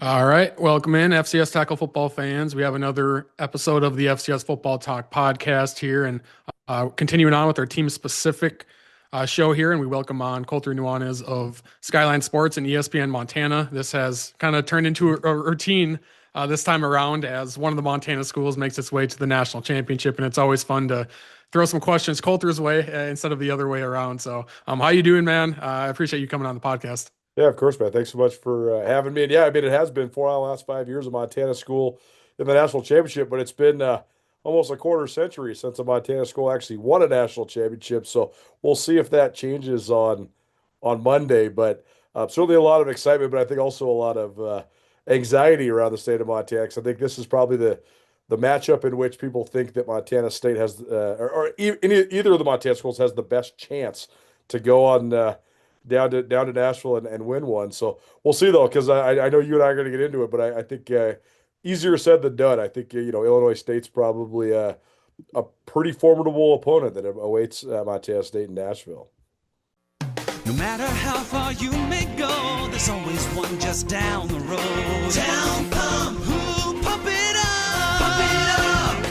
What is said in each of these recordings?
All right, welcome in FCS Tackle Football fans. We have another episode of the FCS Football Talk podcast here, and continuing on with our team-specific show here, and we welcome on Colter Nuanez of Skyline Sports and ESPN Montana. This has kind of turned into a routine this time around as one of the Montana schools makes its way to the national championship, and it's always fun to throw some questions Colter's way instead of the other way around. So, how you doing, man? I appreciate you coming on the podcast. Yeah, of course, man. Thanks so much for having me. And yeah, I mean, it has been four out of the last 5 years of Montana school in the national championship, but it's been almost a quarter century since a Montana school actually won a national championship. So we'll see if that changes on Monday. But certainly a lot of excitement, but I think also a lot of anxiety around the state of Montana. 'Cause I think this is probably the matchup in which people think that Montana State has, either of the Montana schools has the best chance to go on. Down to Nashville and win one. So we'll see though, because I know you and I are going to get into it, but I think easier said than done. I think Illinois State's probably a pretty formidable opponent that awaits Montana State in Nashville. No matter how far you may go, there's always one just down the road. Town Pump, ooh, pump it up, pump it up.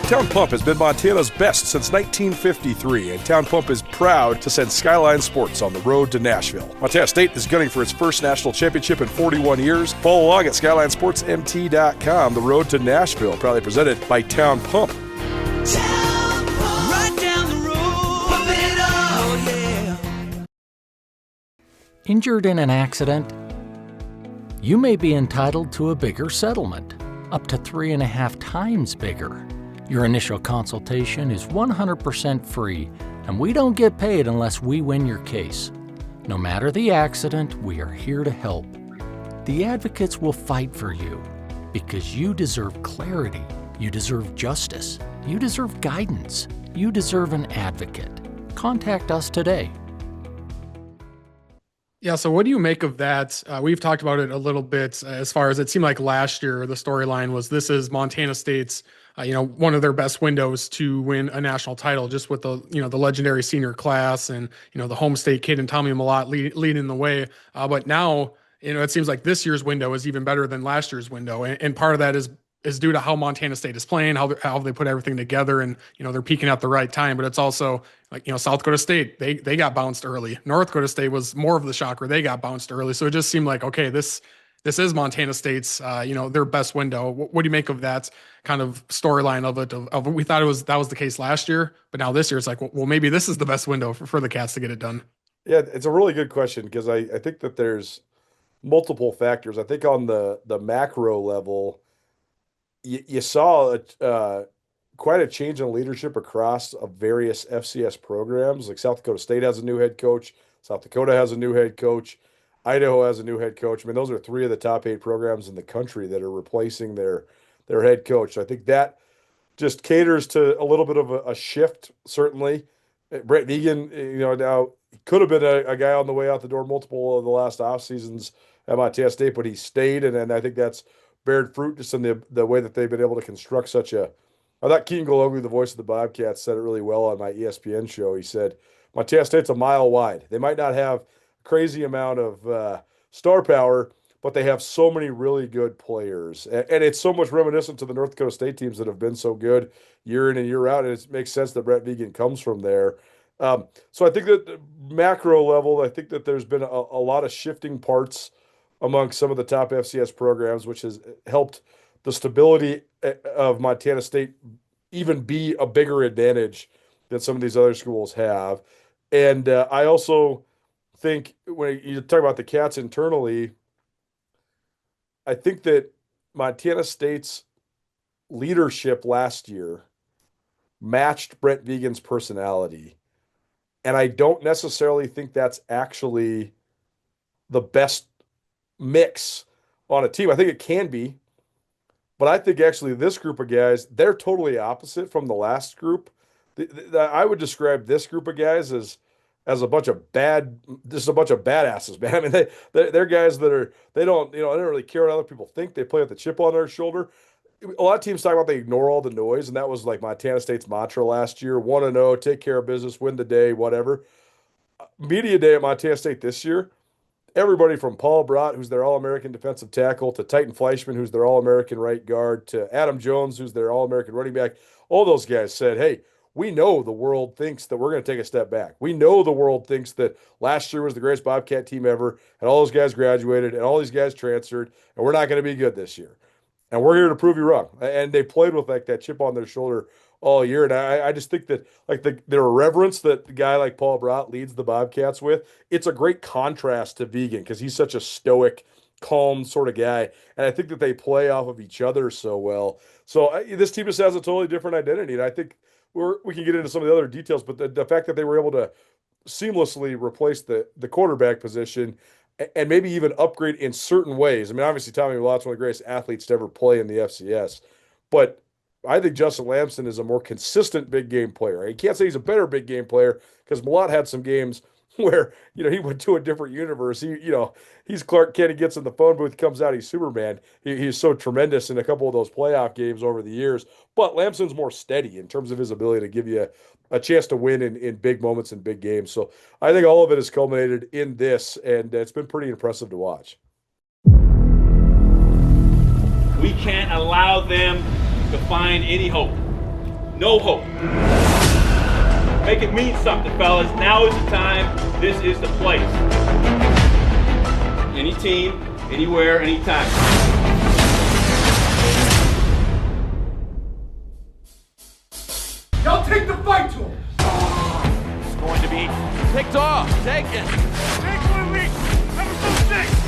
Town Pump has been Montana's best since 1953, and Town Pump is proud to send Skyline Sports on the road to Nashville. Montana State is gunning for its first national championship in 41 years. Follow along at SkylineSportsMT.com. The road to Nashville, proudly presented by Town Pump. Town Pump, right down the road, pump it up, oh yeah. Injured in an accident? You may be entitled to a bigger settlement, up to 3.5 times bigger. Your initial consultation is 100% free, and we don't get paid unless we win your case. No matter the accident, we are here to help. The advocates will fight for you because you deserve clarity, you deserve justice, you deserve guidance, you deserve an advocate. Contact us today. Yeah, so what do you make of that? We've talked about it a little bit as far as it seemed like last year the storyline was this is Montana State's one of their best windows to win a national title, just with the legendary senior class and the home state kid and Tommy Malott leading the way. But now it seems like this year's window is even better than last year's window, and part of that is due to how Montana State is playing, how they put everything together, and they're peaking at the right time. But it's also like South Dakota State, they got bounced early. North Dakota State was more of the shocker; they got bounced early. So it just seemed like, okay, this is Montana State's their best window. What do you make of that kind of storyline of it? Of we thought that was the case last year, but now this year it's like, well, maybe this is the best window for the Cats to get it done. Yeah, it's a really good question because I think that there's multiple factors. I think on the macro level, you saw quite a change in leadership across various FCS programs. Like South Dakota State has a new head coach, South Dakota has a new head coach, Idaho has a new head coach. I mean, those are three of the top 8 programs in the country that are replacing their head coach. So I think that just caters to a little bit of a shift, certainly. Brent Vigen, now could have been a guy on the way out the door multiple of the last off seasons at Montana State, but he stayed, and I think that's bared fruit just in the way that they've been able to construct such a. I thought Keaton Gologlu, the voice of the Bobcats, said it really well on my ESPN show. He said, Montana State's a mile wide. They might not have a crazy amount of star power, but they have so many really good players. And it's so much reminiscent to the North Dakota State teams that have been so good year in and year out. And it makes sense that Brent Vigen comes from there. So I think that the macro level, I think that there's been a lot of shifting parts among some of the top FCS programs, which has helped the stability of Montana State even be a bigger advantage than some of these other schools have. And I also think when you talk about the Cats internally, I think that Montana State's leadership last year matched Brent Vigen's personality. And I don't necessarily think that's actually the best mix on a team. I think it can be, but I think actually this group of guys, they're totally opposite from the last group. I would describe this group of guys as a bunch of badasses, man. I mean, they're guys that they don't really care what other people think. They play with the chip on their shoulder. A lot of teams talk about they ignore all the noise, and that was like Montana State's mantra last year: 1-0, take care of business, win the day, whatever. Media day at Montana State this year, everybody from Paul Brott, who's their All-American defensive tackle, to Titan Fleischman, who's their All-American right guard, to Adam Jones, who's their All-American running back, all those guys said, hey, we know the world thinks that we're going to take a step back. We know the world thinks that last year was the greatest Bobcat team ever, and all those guys graduated, and all these guys transferred, and we're not going to be good this year. And we're here to prove you wrong. And they played with like that chip on their shoulder all year. And I just think that like the irreverence that the guy like Paul Brott leads the Bobcats with, it's a great contrast to Vigen because he's such a stoic, calm sort of guy. And I think that they play off of each other so well. So this team just has a totally different identity. And I think we can get into some of the other details, but the fact that they were able to seamlessly replace the quarterback position and maybe even upgrade in certain ways. I mean, obviously, Tommy Mellott's one of the greatest athletes to ever play in the FCS, but I think Justin Lamson is a more consistent big game player. You can't say he's a better big game player because Mellott had some games where, he went to a different universe. He's Clark Kent. He gets in the phone booth, comes out, he's Superman. He's so tremendous in a couple of those playoff games over the years. But Lamson's more steady in terms of his ability to give you a chance to win in big moments and big games. So I think all of it has culminated in this, and it's been pretty impressive to watch. We can't allow them to find any hope. No hope. Make it mean something, fellas. Now is the time. This is the place. Any team, anywhere, anytime. Y'all take the fight to him. It's going to be picked off, taken. Take 1 week. Episode 6.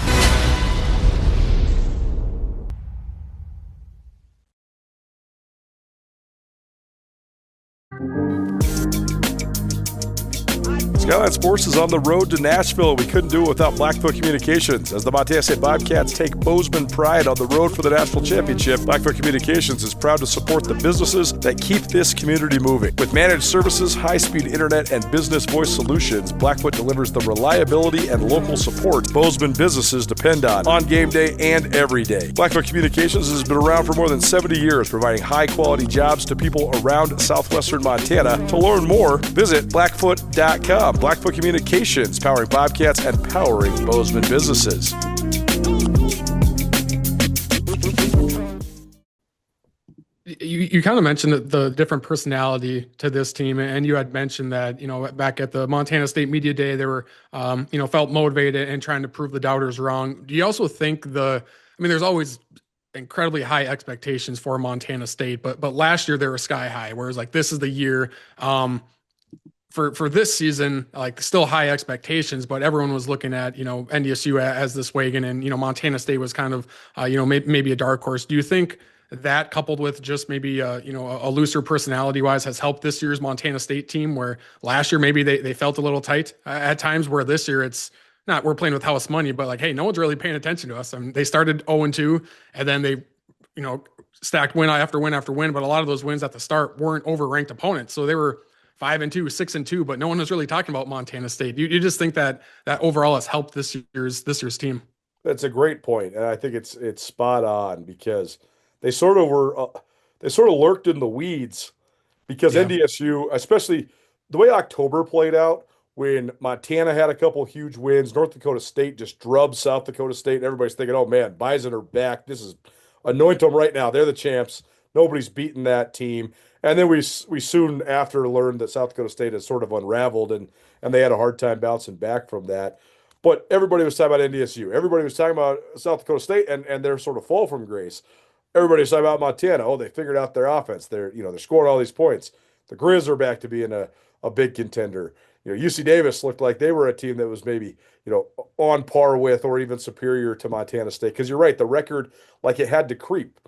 Skyline Sports is on the road to Nashville. We couldn't do it without Blackfoot Communications. As the Montana State Bobcats take Bozeman pride on the road for the national championship, Blackfoot Communications is proud to support the businesses that keep this community moving. With managed services, high-speed internet, and business voice solutions, Blackfoot delivers the reliability and local support Bozeman businesses depend on game day and every day. Blackfoot Communications has been around for more than 70 years, providing high-quality jobs to people around southwestern Montana. To learn more, visit blackfoot.com. Blackfoot Communications, powering Bobcats and powering Bozeman businesses. You kind of mentioned the different personality to this team, and you had mentioned that, back at the Montana State Media Day, they were, felt motivated and trying to prove the doubters wrong. Do you also think there's always incredibly high expectations for Montana State, but last year they were sky high, whereas like this is the year, for this season, like still high expectations, but everyone was looking at, NDSU as this wagon, and, Montana State was kind of, maybe a dark horse. Do you think that, coupled with just maybe, a looser personality wise, has helped this year's Montana State team, where last year maybe they felt a little tight at times, where this year it's not, we're playing with house money, but like, hey, no one's really paying attention to us. I mean, they started 0-2, and then they, stacked win after win after win, but a lot of those wins at the start weren't over-ranked opponents. So they were 5-2, 6-2, but no one was really talking about Montana State. You just think that overall has helped this year's team? That's a great point, and I think it's spot on, because they sort of lurked in the weeds, because NDSU, especially the way October played out, when Montana had a couple huge wins, North Dakota State just drubbed South Dakota State, and everybody's thinking, oh man, Bison are back. This is anoint them right now. They're the champs. Nobody's beaten that team. And then we soon after learned that South Dakota State has sort of unraveled, and they had a hard time bouncing back from that. But everybody was talking about NDSU. Everybody was talking about South Dakota State and their sort of fall from grace. Everybody was talking about Montana. Oh, they figured out their offense. They're scoring all these points. The Grizz are back to being a big contender. UC Davis looked like they were a team that was maybe, on par with or even superior to Montana State. Because you're right, the record, like, it had to creep.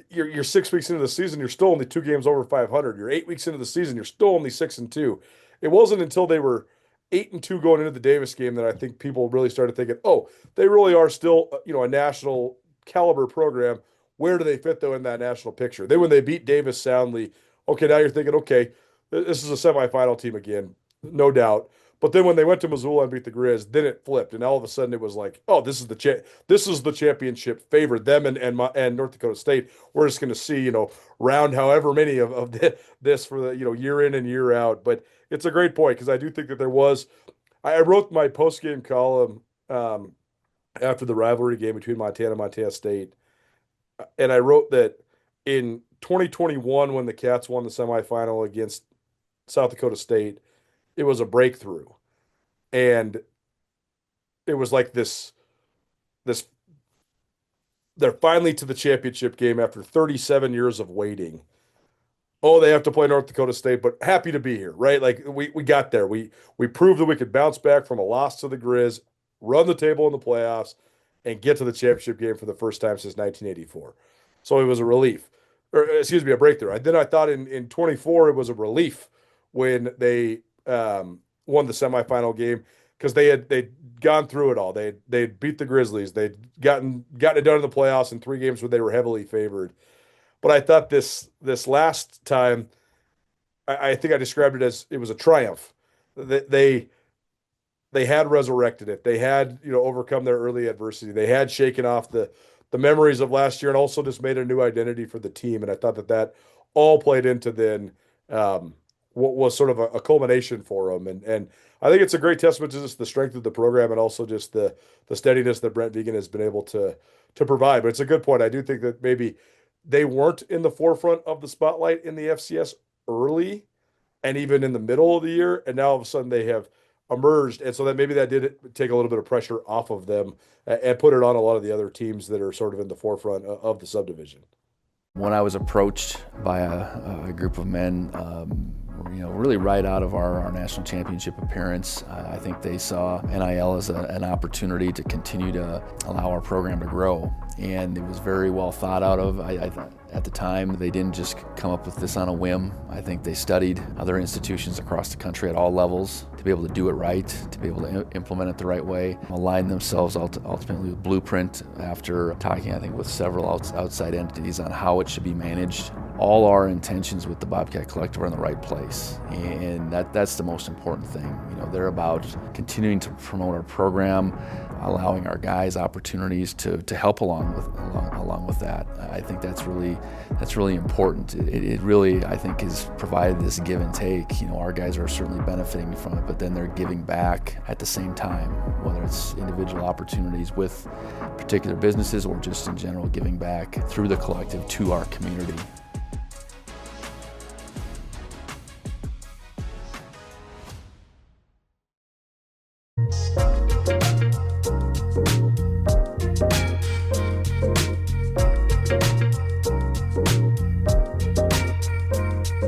You're 6 weeks into the season, you're still only 2 games over 500. You're 8 weeks into the season, you're still only 6-2. It wasn't until they were 8-2 going into the Davis game that I think people really started thinking, oh, they really are still, a national caliber program. Where do they fit, though, in that national picture? Then when they beat Davis soundly, okay, now you're thinking, okay, this is a semifinal team again, no doubt. But then when they went to Missoula and beat the Grizz, then it flipped, and all of a sudden it was like, oh, this is the championship favorite, them and North Dakota State. We're just going to see, round however many of this for the year in and year out. But it's a great point, because I do think that there was. I wrote my post game column after the rivalry game between Montana and Montana State. And I wrote that in 2021, when the Cats won the semifinal against South Dakota State, it was a breakthrough. And it was like this, they're finally to the championship game after 37 years of waiting. Oh, they have to play North Dakota State, but happy to be here, right? Like we got there. We proved that we could bounce back from a loss to the Grizz, run the table in the playoffs, and get to the championship game for the first time since 1984. So it was a relief, or excuse me, a breakthrough. Then I thought in 24 it was a relief when they won the semifinal game because they'd gone through it all. They'd beat the Grizzlies. They'd gotten it done in the playoffs in 3 games where they were heavily favored. But I thought this last time, I think I described it as it was a triumph. They had resurrected it. They had, overcome their early adversity. They had shaken off the memories of last year and also just made a new identity for the team. And I thought that all played into then what was sort of a culmination for them. And I think it's a great testament to just the strength of the program and also just the steadiness that Brent Vigen has been able to provide. But it's a good point. I do think that maybe they weren't in the forefront of the spotlight in the FCS early and even in the middle of the year. And now all of a sudden they have emerged. And so that maybe that did take a little bit of pressure off of them and put it on a lot of the other teams that are sort of in the forefront of the subdivision. When I was approached by a group of men, really right out of our national championship appearance, I think they saw NIL as an opportunity to continue to allow our program to grow. And it was very well thought out of. At the time, they didn't just come up with this on a whim. I think they studied other institutions across the country at all levels to be able to do it right, to be able to implement it the right way, align themselves ultimately with Blueprint after talking, I think, with several outside entities on how it should be managed. All our intentions with the Bobcat Collective are in the right place, and that's the most important thing. They're about continuing to promote our program, allowing our guys opportunities to help along with that. I think that's really important. It really, I think, has provided this give and take. Our guys are certainly benefiting from it, but then they're giving back at the same time, whether it's individual opportunities with particular businesses or just in general giving back through the collective to our community.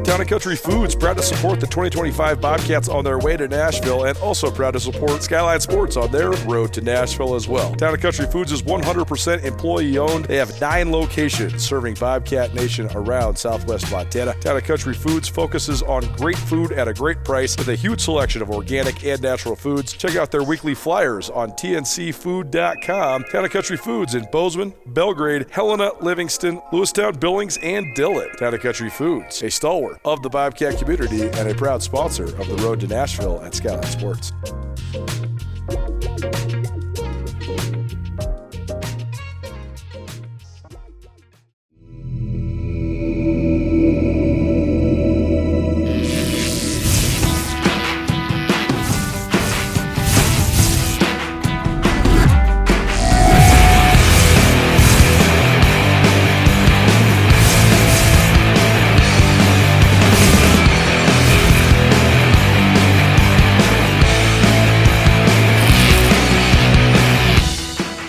Town & Country Foods, proud to support the 2025 Bobcats on their way to Nashville and also proud to support Skyline Sports on their road to Nashville as well. Town & Country Foods is 100% employee owned. They have 9 locations serving Bobcat Nation around Southwest Montana. Town & Country Foods focuses on great food at a great price with a huge selection of organic and natural foods. Check out their weekly flyers on tncfood.com. Town & Country Foods in Bozeman, Belgrade, Helena, Livingston, Lewistown, Billings, and Dillon. Town & Country Foods, a stalwart of the Bobcat community and a proud sponsor of the road to Nashville at Skyline Sports.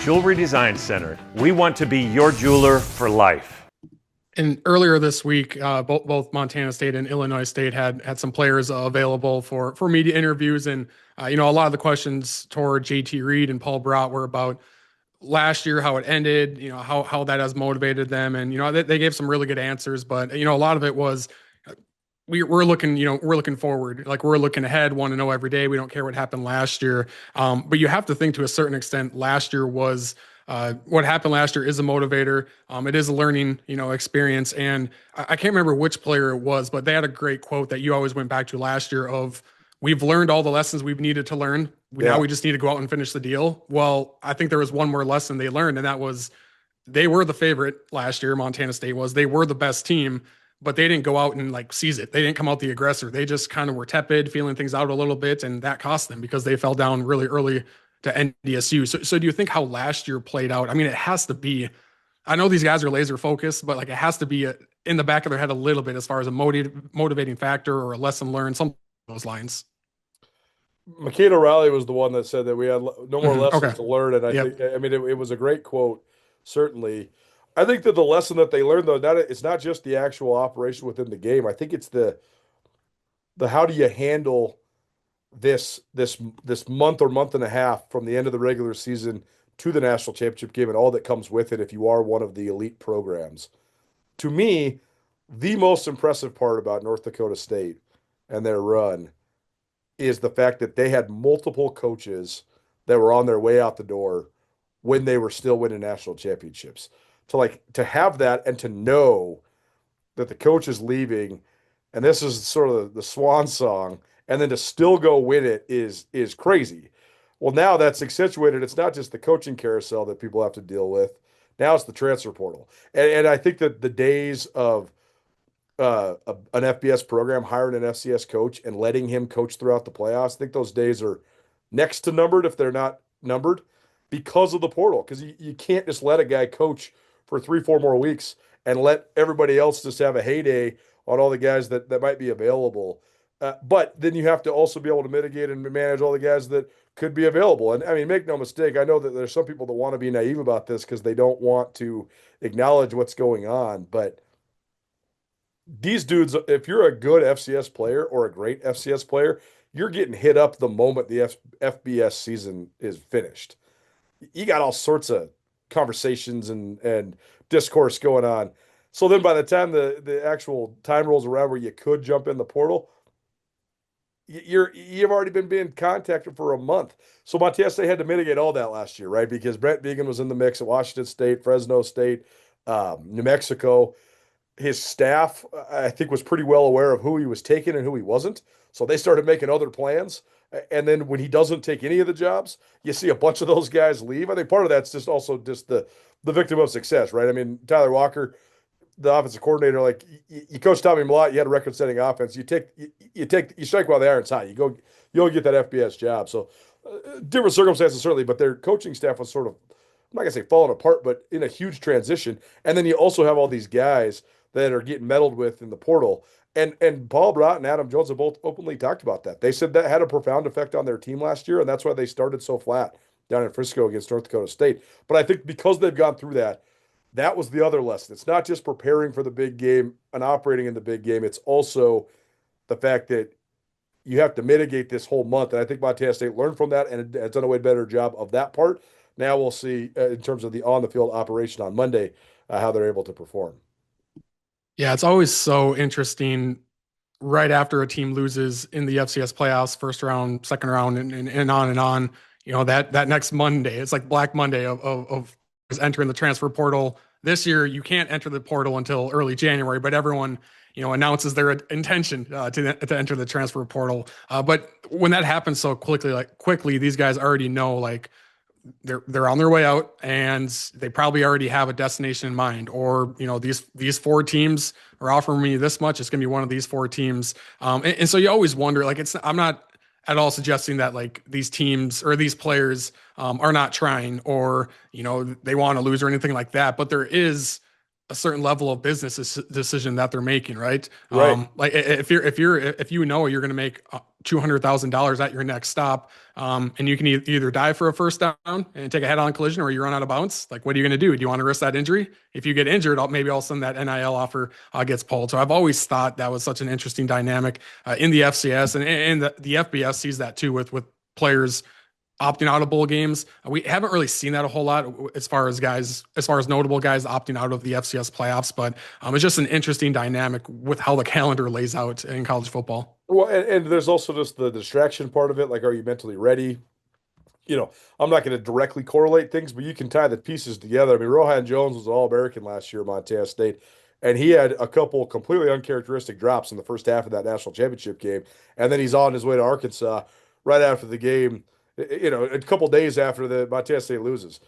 Jewelry Design Center. We want to be your jeweler for life. And earlier this week, both Montana State and Illinois State had some players available for media interviews. And, a lot of the questions toward JT Reed and Paul Brott were about last year, how it ended, how that has motivated them. And, they gave some really good answers. But, a lot of it was we're looking forward, like we're looking ahead, want to know every day. We don't care what happened last year. But you have to think to a certain extent, last year was what happened last year is a motivator. It is a learning, experience. And I can't remember which player it was, but they had a great quote that you always went back to last year of, we've learned all the lessons we've needed to learn. Now we just need to go out and finish the deal. Well, I think there was one more lesson they learned, and that was they were the favorite last year. Montana State was. They were the best team, but they didn't go out and seize it. They didn't come out the aggressor. They just kind of were tepid, feeling things out a little bit, and that cost them because they fell down really early to NDSU. So do you think how last year played out? I mean, it has to be. I know these guys are laser focused, but like it has to be in the back of their head a little bit as far as a motivating factor or a lesson learned, some of those lines. McKade O'Reilly was the one that said that we had no more lessons Okay. to learn, and I Yep. think, I mean, it was a great quote, certainly. I think that the lesson that they learned, though, it's not just the actual operation within the game. I think it's the how do you handle this month or month and a half from the end of the regular season to the national championship game and all that comes with it if you are one of the elite programs. To me, the most impressive part about North Dakota State and their run is the fact that they had multiple coaches that were on their way out the door when they were still winning national championships. To have that and to know that the coach is leaving, and this is sort of the swan song, and then to still go win it is crazy. Well, now that's accentuated. It's not just the coaching carousel that people have to deal with. Now it's the transfer portal, and I think that the days of an FBS program hiring an FCS coach and letting him coach throughout the playoffs, I think those days are next to numbered if they're not numbered because of the portal. Because you can't just let a guy coach for 3-4 more weeks and let everybody else just have a heyday on all the guys that might be available. But then you have to also be able to mitigate and manage all the guys that could be available. And I mean, make no mistake, I know that there's some people that want to be naive about this because they don't want to acknowledge what's going on. But these dudes, if you're a good FCS player or a great FCS player, you're getting hit up the moment the FBS season is finished. You got all sorts of conversations and discourse going on. So then by the time the actual time rolls around where you could jump in the portal, you've already been being contacted for a month. So Montana State had to mitigate all that last year, right? Because Brent Vigen was in the mix at Washington State, Fresno State, New Mexico. His staff, I think, was pretty well aware of who he was taking and who he wasn't. So they started making other plans. And then when he doesn't take any of the jobs, you see a bunch of those guys leave. I think part of that's just also just the victim of success, right? I mean, Tyler Walker, the offensive coordinator, like you coach Tommy Mellott, you had a record-setting offense. You strike while the iron's hot. You go get that FBS job. So different circumstances certainly, but their coaching staff was sort of, I'm not gonna say falling apart, but in a huge transition. And then you also have all these guys that are getting meddled with in the portal. And Paul Brott and Adam Jones have both openly talked about that. They said that had a profound effect on their team last year, and that's why they started so flat down in Frisco against North Dakota State. But I think because they've gone through that, that was the other lesson. It's not just preparing for the big game and operating in the big game. It's also the fact that you have to mitigate this whole month. And I think Montana State learned from that and has done a way better job of that part. Now we'll see in terms of the on-the-field operation on Monday how they're able to perform. Yeah, it's always so interesting right after a team loses in the FCS playoffs, first round, second round, and on and on. You know, that next Monday, it's like Black Monday of entering the transfer portal. This year, you can't enter the portal until early January, but everyone, you know, announces their intention to enter the transfer portal. But when that happens so quickly, these guys already know, like, they're on their way out and they probably already have a destination in mind, or, you know, these 4 teams are offering me this much. It's going to be one of these 4 teams. And so you always wonder, like, I'm not at all suggesting that like these teams or these players are not trying, or, you know, they want to lose or anything like that, but there is a certain level of business decision that they're making, right? Right. Like if you know you're going to make $200,000 at your next stop, and you can either dive for a first down and take a head-on collision, or you run out of bounds. Like, what are you going to do? Do you want to risk that injury? If you get injured, maybe all of a sudden that NIL offer gets pulled. So I've always thought that was such an interesting dynamic in the FCS, and the FBS sees that too with players opting out of bowl games. We haven't really seen that a whole lot as far as notable guys opting out of the FCS playoffs, but it's just an interesting dynamic with how the calendar lays out in college football. Well, and there's also just the distraction part of it. Like, are you mentally ready? You know, I'm not going to directly correlate things, but you can tie the pieces together. I mean, Rohan Jones was an All-American last year at Montana State, and he had a couple completely uncharacteristic drops in the first half of that national championship game. And then he's on his way to Arkansas right after the game, you know, a couple days after the Montana State loses.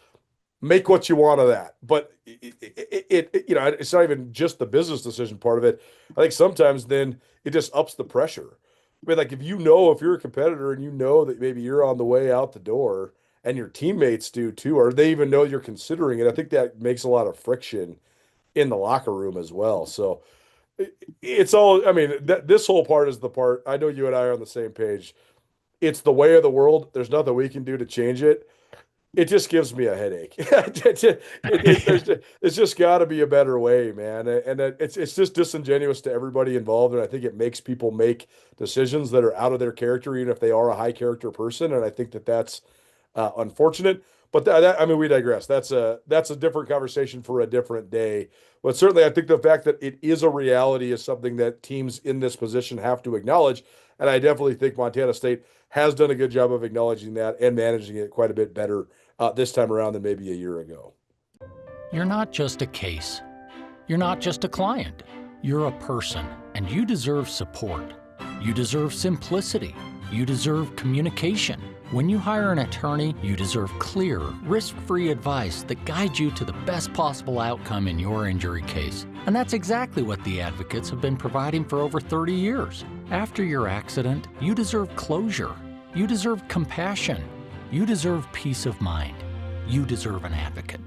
Make what you want of that. But you know, it's not even just the business decision part of it. I think sometimes then it just ups the pressure. I mean, like, if you're a competitor and you know that maybe you're on the way out the door and your teammates do too, or they even know you're considering it. I think that makes a lot of friction in the locker room as well. So it's all, I mean, this whole part is the part, I know you and I are on the same page. It's the way of the world. There's nothing we can do to change it. It just gives me a headache. It's just got to be a better way, man. And it's just disingenuous to everybody involved. And I think it makes people make decisions that are out of their character, even if they are a high character person. And I think that's unfortunate. But I mean, we digress. That's a different conversation for a different day. But certainly, I think the fact that it is a reality is something that teams in this position have to acknowledge. And I definitely think Montana State has done a good job of acknowledging that and managing it quite a bit better this time around than maybe a year ago. You're not just a case. You're not just a client. You're a person, and you deserve support. You deserve simplicity. You deserve communication. When you hire an attorney, you deserve clear, risk-free advice that guides you to the best possible outcome in your injury case. And that's exactly what the advocates have been providing for over 30 years. After your accident, you deserve closure. You deserve compassion. You deserve peace of mind. You deserve an advocate.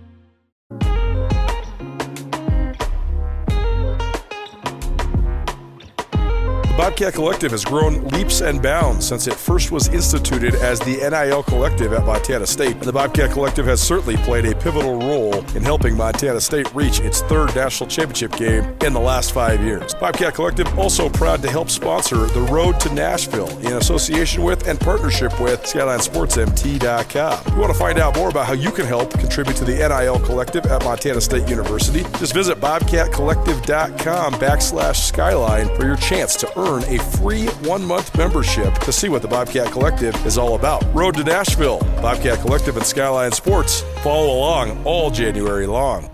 Bobcat Collective has grown leaps and bounds since it first was instituted as the NIL Collective at Montana State. And the Bobcat Collective has certainly played a pivotal role in helping Montana State reach its third national championship game in the last 5 years. Bobcat Collective also proud to help sponsor the Road to Nashville in association with and partnership with SkylineSportsMT.com. If you want to find out more about how you can help contribute to the NIL Collective at Montana State University, just visit BobcatCollective.com/Skyline for your chance to earn a free 1-month membership to see what the Bobcat Collective is all about. Road to Nashville, Bobcat Collective and Skyline Sports. Follow along all January long.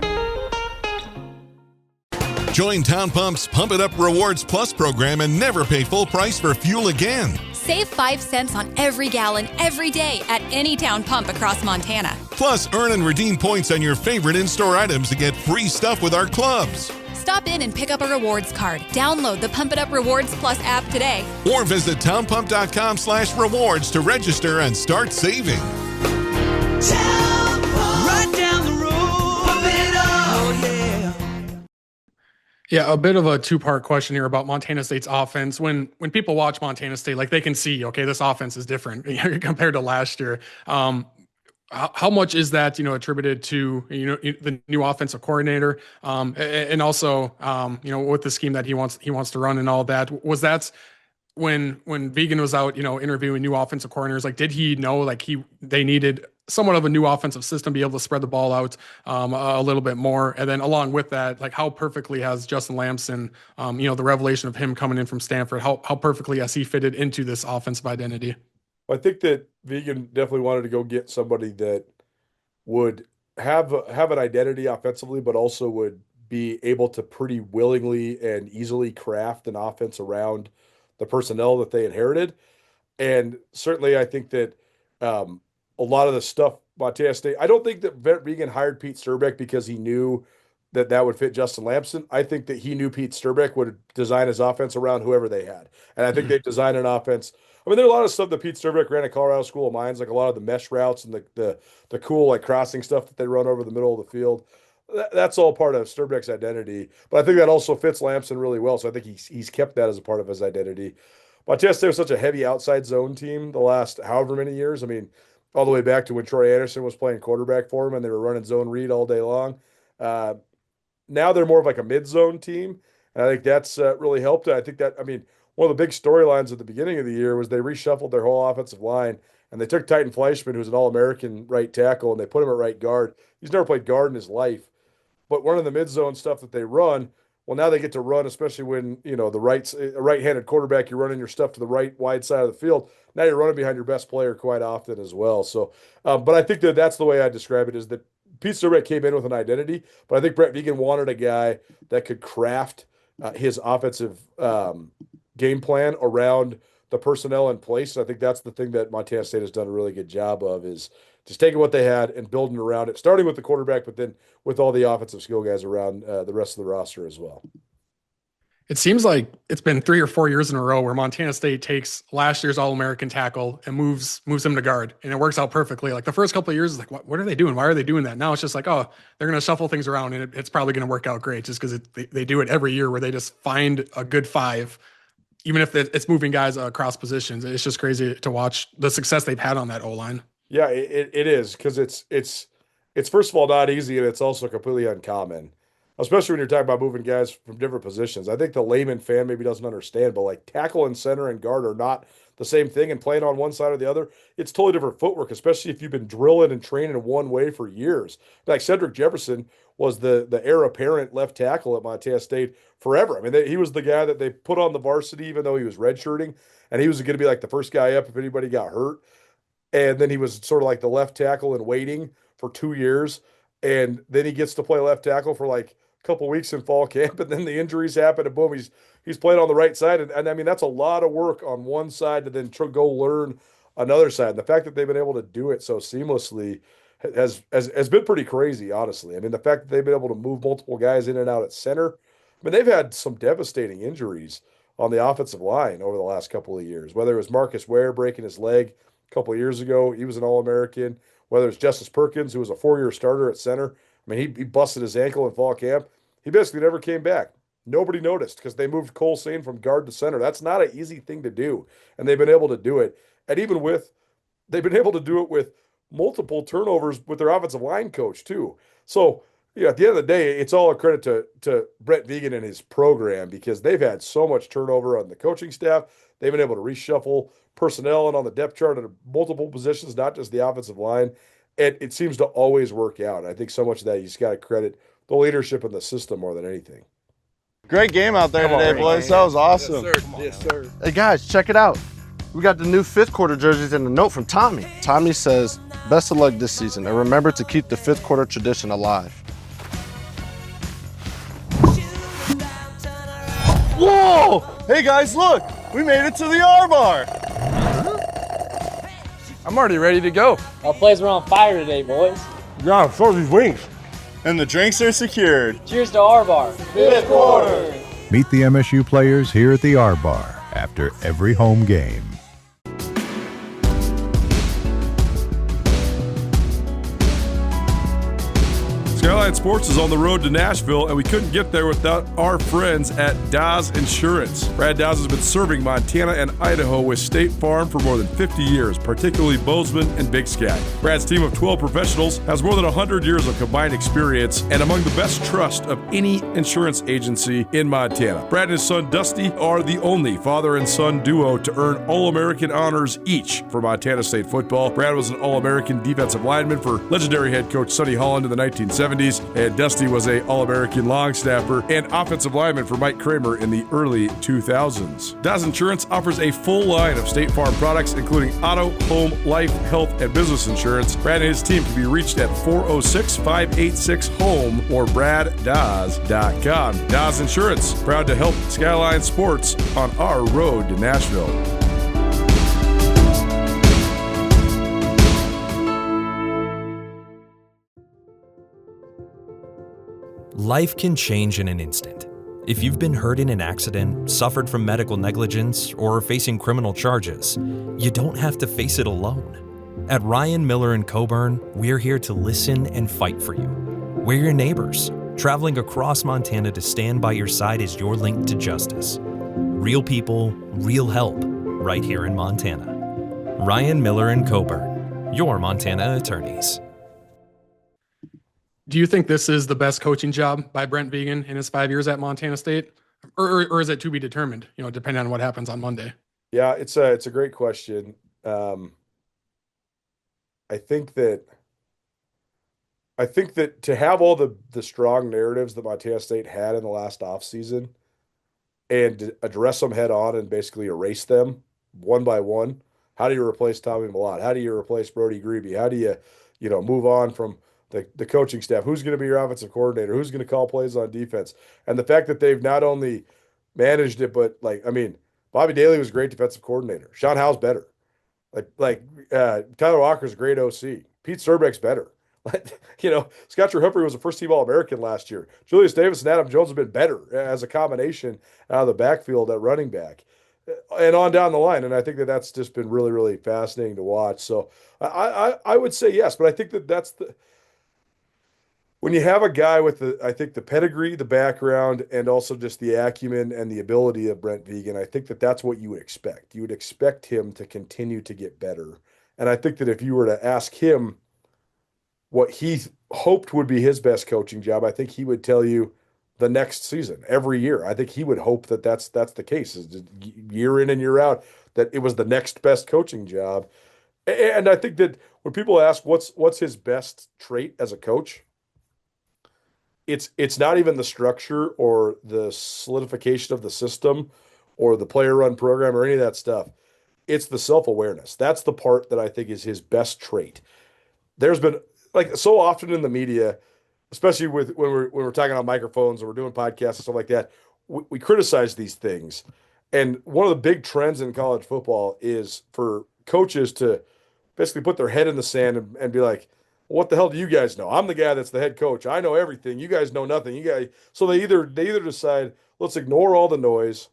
Join Town Pump's Pump It Up Rewards Plus program and never pay full price for fuel again. Save 5 cents on every gallon every day at any Town Pump across Montana. Plus, earn and redeem points on your favorite in-store items to get free stuff with our clubs. Stop in and pick up a rewards card. Download the Pump It Up Rewards Plus app today. Or visit townpump.com/rewards to register and start saving. Town Pump. Right down the road. Pump it up. Oh, yeah. Yeah, a bit of a two-part question here about Montana State's offense. When people watch Montana State, like they can see, okay, this offense is different compared to last year. How much is that, attributed to, the new offensive coordinator, and also, with the scheme that he wants to run and all that? Was that when Vigen was out, interviewing new offensive coordinators? Like, did he know they needed somewhat of a new offensive system, be able to spread the ball out a little bit more? And then along with that, like, how perfectly has Justin Lamson, the revelation of him coming in from Stanford, how perfectly has he fitted into this offensive identity? I think that Vigen definitely wanted to go get somebody that would have an identity offensively, but also would be able to pretty willingly and easily craft an offense around the personnel that they inherited. And certainly I think that a lot of the stuff Montana State, I don't think that Brent Vigen hired Pete Sturbeck because he knew that would fit Justin Lamson. I think that he knew Pete Sturbeck would design his offense around whoever they had. And I think they designed an offense. I mean, there's a lot of stuff that Pete Sturbeck ran at Colorado School of Mines, like a lot of the mesh routes and the cool, like, crossing stuff that they run over the middle of the field. That's all part of Sturbeck's identity. But I think that also fits Lamson really well. So I think he's kept that as a part of his identity. Montana State was such a heavy outside zone team the last however many years. I mean, all the way back to when Troy Anderson was playing quarterback for him and they were running zone read all day long. Now they're more of like a mid-zone team. And I think that's really helped. I think that, one of the big storylines at the beginning of the year was they reshuffled their whole offensive line, and they took Titan Fleischman, who's an All-American right tackle, and they put him at right guard. He's never played guard in his life. But one of the mid-zone stuff that they run, well, now they get to run, especially when, the right-handed quarterback, you're running your stuff to the right wide side of the field. Now you're running behind your best player quite often as well. So, but I think that's the way I describe it, is that Pete Sturbeck came in with an identity, but I think Brent Vigen wanted a guy that could craft his offensive game plan around the personnel in place. And I think that's the thing that Montana State has done a really good job of, is just taking what they had and building around it, starting with the quarterback, but then with all the offensive skill guys around the rest of the roster as well. It seems like it's been 3 or 4 years in a row where Montana State takes last year's All-American tackle and moves him to guard, and it works out perfectly. Like the first couple of years, it's like, what are they doing? Why are they doing that? Now it's just like, oh, they're going to shuffle things around, and it's probably going to work out great, just because they do it every year where they just find a good five, even if it's moving guys across positions. It's just crazy to watch the success they've had on that O-line. Yeah, it is, because it's first of all not easy, and it's also completely uncommon, especially when you're talking about moving guys from different positions. I think the layman fan maybe doesn't understand, but like tackle and center and guard are not the same thing, and playing on one side or the other, it's totally different footwork, especially if you've been drilling and training one way for years. Like Cedric Jefferson was the heir apparent left tackle at Montana State forever. I mean, he was the guy that they put on the varsity even though he was redshirting, and he was going to be like the first guy up if anybody got hurt. And then he was sort of like the left tackle in waiting for 2 years. And then he gets to play left tackle for like a couple weeks in fall camp. And then the injuries happen, and boom, he's playing on the right side. And I mean, that's a lot of work on one side to then go learn another side. And the fact that they've been able to do it so seamlessly has been pretty crazy, honestly. I mean, the fact that they've been able to move multiple guys in and out at center. I mean, they've had some devastating injuries on the offensive line over the last couple of years, whether it was Marcus Ware breaking his leg a couple of years ago. He was an All-American. Whether it's Justice Perkins, who was a 4-year starter at center. I mean, he busted his ankle in fall camp. He basically never came back. Nobody noticed because they moved Cole Sane from guard to center. That's not an easy thing to do, and they've been able to do it. And they've been able to do it with multiple turnovers with their offensive line coach too. So, yeah, at the end of the day, it's all a credit to Brent Vigen and his program, because they've had so much turnover on the coaching staff. They've been able to reshuffle personnel and on the depth chart at multiple positions, not just the offensive line. And it seems to always work out. I think so much of that you just got to credit the leadership in the system more than anything. Great game out there today, boys. That was awesome. Yes, sir. Yes, sir. Hey, guys, check it out. We got the new fifth quarter jerseys and a note from Tommy. Tommy says, best of luck this season, and remember to keep the fifth quarter tradition alive. Whoa! Hey, guys, look. We made it to the R-Bar. I'm already ready to go. Our plays are on fire today, boys. Yeah, so these wings. And the drinks are secured. Cheers to our bar. Fifth quarter. Meet the MSU players here at the R-Bar after every home game. Skyline Sports is on the road to Nashville, and we couldn't get there without our friends at Dawes Insurance. Brad Dawes has been serving Montana and Idaho with State Farm for more than 50 years, particularly Bozeman and Big Sky. Brad's team of 12 professionals has more than 100 years of combined experience and among the best trust of any insurance agency in Montana. Brad and his son Dusty are the only father and son duo to earn All-American honors each for Montana State football. Brad was an All-American defensive lineman for legendary head coach Sonny Holland in the 1970s. And Dusty was a All-American long snapper and offensive lineman for Mike Kramer in the early 2000s. Dawes Insurance offers a full line of State Farm products, including auto, home, life, health, and business insurance. Brad and his team can be reached at 406-586-HOME or braddawes.com. Dawes Insurance, proud to help Skyline Sports on our road to Nashville. Life can change in an instant. If you've been hurt in an accident, suffered from medical negligence, or are facing criminal charges, you don't have to face it alone. At Ryan Miller & Coburn, we're here to listen and fight for you. We're your neighbors, traveling across Montana to stand by your side as your link to justice. Real people, real help, right here in Montana. Ryan Miller & Coburn, your Montana attorneys. Do you think this is the best coaching job by Brent Vigen in his 5 years at Montana State? Or is it to be determined, depending on what happens on Monday? Yeah, it's a great question. I think that to have all the strong narratives that Montana State had in the last offseason and to address them head on and basically erase them one by one. How do you replace Tommy Millott? How do you replace Brody Grebe? How do you move on from the coaching staff? Who's going to be your offensive coordinator? Who's going to call plays on defense? And the fact that they've not only managed it, but Bobby Daly was a great defensive coordinator. Sean Howe's better. Tyler Walker's a great OC. Pete Serbeck's better. Scott Humphrey was a first-team All-American last year. Julius Davis and Adam Jones have been better as a combination out of the backfield at running back, and on down the line. And I think that that's just been really, really fascinating to watch. So I would say yes, but I think that that's when you have a guy with I think the pedigree, the background, and also just the acumen and the ability of Brent Vigen, I think that that's what you would expect. You would expect him to continue to get better. And I think that if you were to ask him what he hoped would be his best coaching job, I think he would tell you the next season, every year. I think he would hope that that's the case, is year in and year out, that it was the next best coaching job. And I think that when people ask what's his best trait as a coach, it's not even the structure or the solidification of the system or the player run program or any of that stuff. It's the self-awareness. That's the part that I think is his best trait. There's been, like, so often in the media, especially when we're talking on microphones or we're doing podcasts and stuff like that, we criticize these things. And one of the big trends in college football is for coaches to basically put their head in the sand and be like, what the hell do you guys know? I'm the guy that's the head coach. I know everything. You guys know nothing. So they either decide, let's ignore all the noise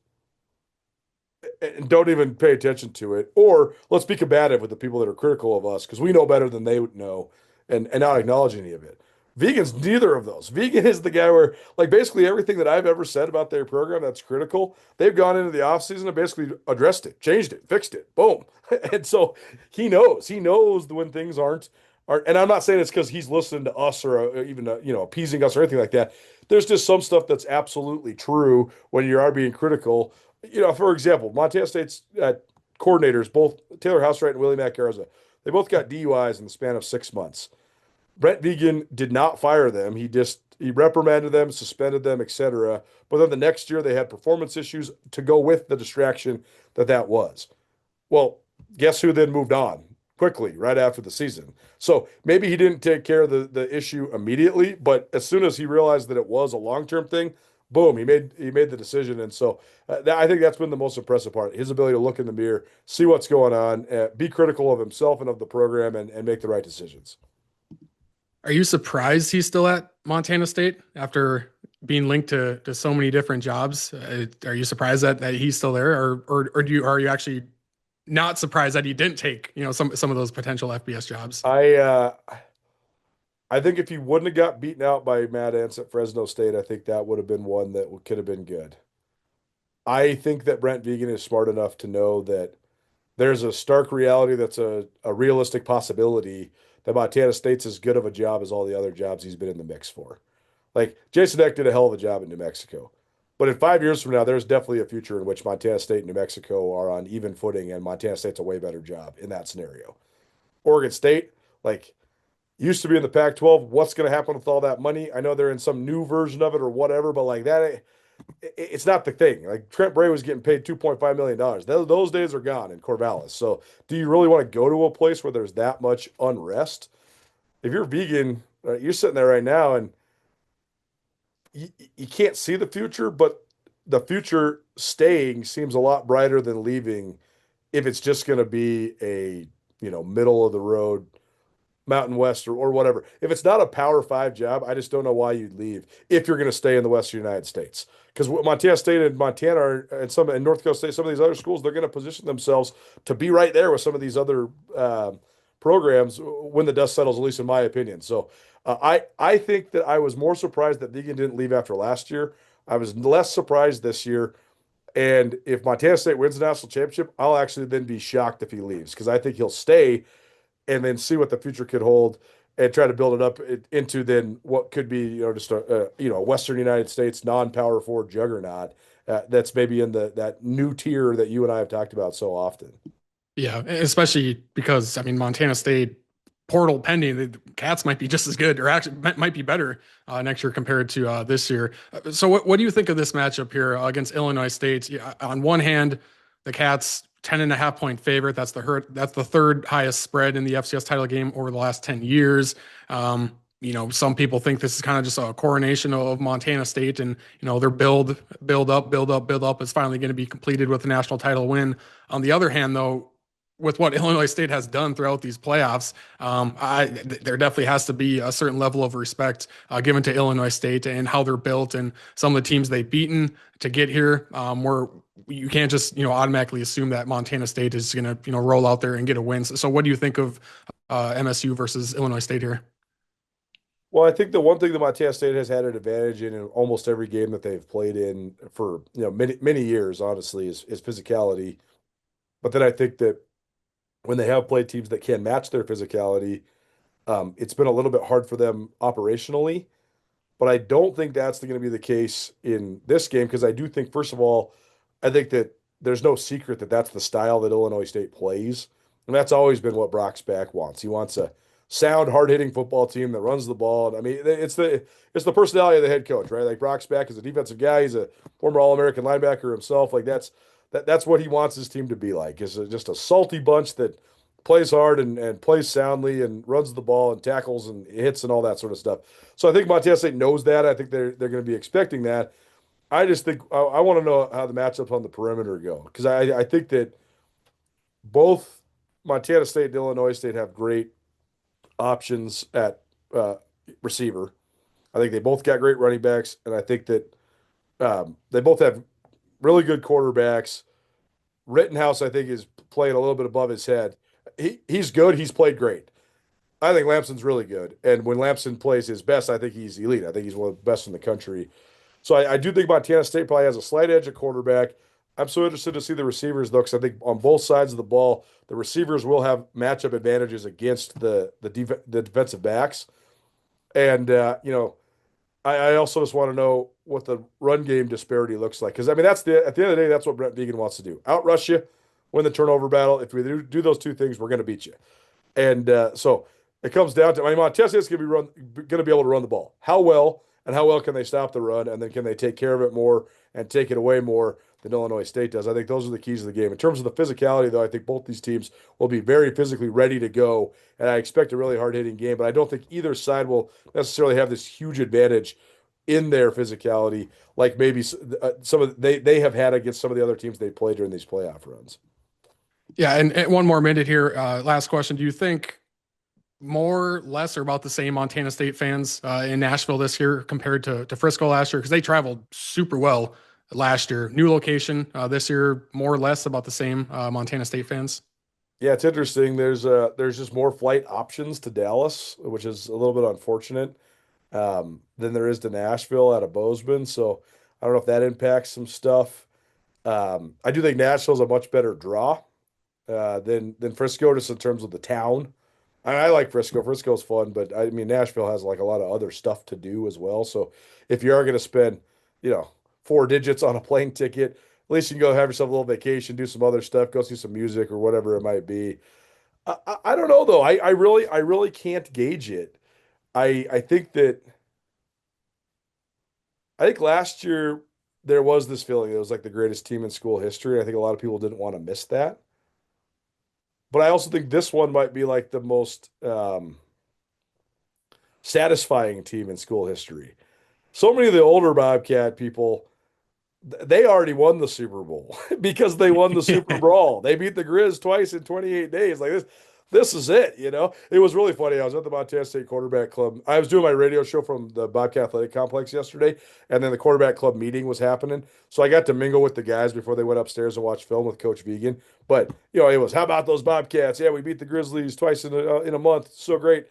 and don't even pay attention to it, or let's be combative with the people that are critical of us because we know better than they would know, and not acknowledge any of it. Vigen's neither of those. Vigen is the guy where, like, basically everything that I've ever said about their program that's critical, they've gone into the offseason and basically addressed it, changed it, fixed it, boom. And so he knows when things aren't, and I'm not saying it's because he's listening to us or even appeasing us or anything like that. There's just some stuff that's absolutely true when you are being critical. For example, Montana State's coordinators, both Taylor Housewright and Willie Mack Garza, they both got DUIs in the span of 6 months. Brent Vigen did not fire them. He reprimanded them, suspended them, etc. But then the next year they had performance issues to go with the distraction that was. Well, guess who then moved on quickly right after the season? So maybe he didn't take care of the issue immediately, but as soon as he realized that it was a long-term thing, boom, he made the decision. And so I think that's been the most impressive part, his ability to look in the mirror, see what's going on, be critical of himself and of the program, and make the right decisions. Are you surprised he's still at Montana State after being linked to so many different jobs? Are you surprised that he's still there, or are you actually not surprised that he didn't take some of those potential FBS jobs? I think if he wouldn't have got beaten out by Matt Entz at Fresno State, I think that would have been one that could have been good. I think that Brent Vigen is smart enough to know that there's a stark reality that's a realistic possibility that Montana State's as good of a job as all the other jobs he's been in the mix for. Like, Jason Eck did a hell of a job in New Mexico. But in 5 years from now, there's definitely a future in which Montana State and New Mexico are on even footing, and Montana State's a way better job in that scenario. Oregon State, used to be in the Pac-12. What's going to happen with all that money? I know they're in some new version of it or whatever, but it's not the thing. Like, Trent Bray was getting paid $2.5 million. Those days are gone in Corvallis. So do you really want to go to a place where there's that much unrest? If you're Vigen, you're sitting there right now and you can't see the future, but the future staying seems a lot brighter than leaving if it's just going to be a middle of the road Mountain West or whatever. If it's not a Power 5 job, I just don't know why you'd leave if you're going to stay in the Western United States. Because Montana State and Montana and North Dakota State, some of these other schools, they're going to position themselves to be right there with some of these other programs when the dust settles, at least in my opinion. So I think that I was more surprised that Vigen didn't leave after last year. I was less surprised this year. And if Montana State wins the national championship, I'll actually then be shocked if he leaves, because I think he'll stay and then see what the future could hold and try to build it up into then what could be just a Western United States non-Power 4 juggernaut that's maybe in that new tier that you and I have talked about so often. Yeah, especially because Montana State, portal pending, the Cats might be just as good, or actually might be better next year compared to this year. So what do you think of this matchup here against Illinois State? On one hand, the Cats 10.5 point favorite. That's the third highest spread in the FCS title game over the last 10 years. Some people think this is kind of just a coronation of Montana State, and their build up is finally going to be completed with a national title win. On the other hand, though, with what Illinois State has done throughout these playoffs, there definitely has to be a certain level of respect given to Illinois State and how they're built and some of the teams they've beaten to get here. Where you can't just automatically assume that Montana State is going to roll out there and get a win. So what do you think of MSU versus Illinois State here? Well, I think the one thing that Montana State has had an advantage in almost every game that they've played in for many years, honestly, is physicality. But then I think that when they have played teams that can match their physicality, it's been a little bit hard for them operationally. But I don't think that's going to be the case in this game because I do think, first of all, I think that there's no secret that that's the style that Illinois State plays. And that's always been what Brock Spack wants. He wants a sound, hard-hitting football team that runs the ball. I mean, it's the personality of the head coach, right? Like Brock Spack is a defensive guy. He's a former All-American linebacker himself. Like that's what he wants his team to be like. Is just a salty bunch that plays hard and plays soundly and runs the ball and tackles and hits and all that sort of stuff. So I think Montana State knows that. I think they're going to be expecting that. I just think I want to know how the matchups on the perimeter go because I think that both Montana State and Illinois State have great options at receiver. I think they both got great running backs, and I think that they both have really good quarterbacks. Rittenhouse, I think, is playing a little bit above his head. He's good. He's played great. I think Lampson's really good. And when Lampson plays his best, I think he's elite. I think he's one of the best in the country. So I do think Montana State probably has a slight edge at quarterback. I'm so interested to see the receivers, though, because I think on both sides of the ball, the receivers will have matchup advantages against the defensive backs. And, I also just want to know what the run game disparity looks like. Because, I mean, at the end of the day, that's what Brent Vigen wants to do. Outrush you, win the turnover battle. If we do those two things, we're going to beat you. And so it comes down to, I mean, Montana State's going to be able to run the ball. How well can they stop the run? And then can they take care of it more and take it away more than Illinois State does? I think those are the keys of the game. In terms of the physicality, though, I think both these teams will be very physically ready to go, and I expect a really hard-hitting game, but I don't think either side will necessarily have this huge advantage in their physicality like maybe they have had against some of the other teams they played during these playoff runs. Yeah, and one more minute here. Last question. Do you think more, less, or about the same Montana State fans in Nashville this year compared to Frisco last year? Because they traveled super well last year. New location this year, more or less about the same Montana State fans? Yeah, it's interesting. There's just more flight options to Dallas, which is a little bit unfortunate, than there is to Nashville out of Bozeman. So I don't know if that impacts some stuff. I do think Nashville's a much better draw than Frisco, just in terms of the town. I like Frisco. Frisco's fun, but I mean Nashville has like a lot of other stuff to do as well. So if you are going to spend, 4 digits on a plane ticket, at least you can go have yourself a little vacation, do some other stuff, go see some music or whatever it might be. I don't know though. I really can't gauge it. I think last year there was this feeling it was like the greatest team in school history. I think a lot of people didn't want to miss that. But I also think this one might be like the most satisfying team in school history. So many of the older Bobcat people, they already won the Super Bowl because they won the Super Brawl. They beat the Grizz twice in 28 days. Like this is it, It was really funny. I was at the Montana State Quarterback Club. I was doing my radio show from the Bobcat Athletic Complex yesterday, and then the Quarterback Club meeting was happening. So I got to mingle with the guys before they went upstairs and watch film with Coach Vigen. But, it was, how about those Bobcats? Yeah, we beat the Grizzlies twice in a month. So great.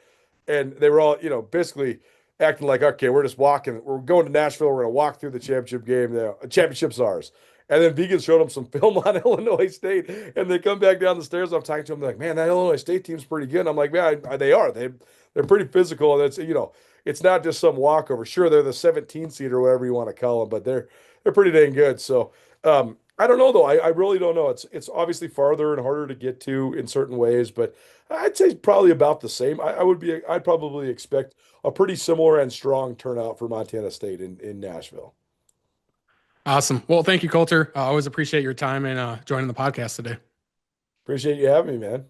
And they were all, basically acting like, okay, we're just walking. We're going to Nashville. We're going to walk through the championship game. The championship's ours. And then Vigen showed them some film on Illinois State, and they come back down the stairs. I'm talking to them, they're like, man, that Illinois State team's pretty good. And I'm like, man, they are. They're pretty physical, and it's not just some walkover. Sure, they're the 17 seed or whatever you want to call them, but they're pretty dang good. So I don't know though. I really don't know. It's obviously farther and harder to get to in certain ways, but I'd say probably about the same. I'd probably expect a pretty similar and strong turnout for Montana State in Nashville. Awesome. Well, thank you, Colter. I always appreciate your time and joining the podcast today. Appreciate you having me, man.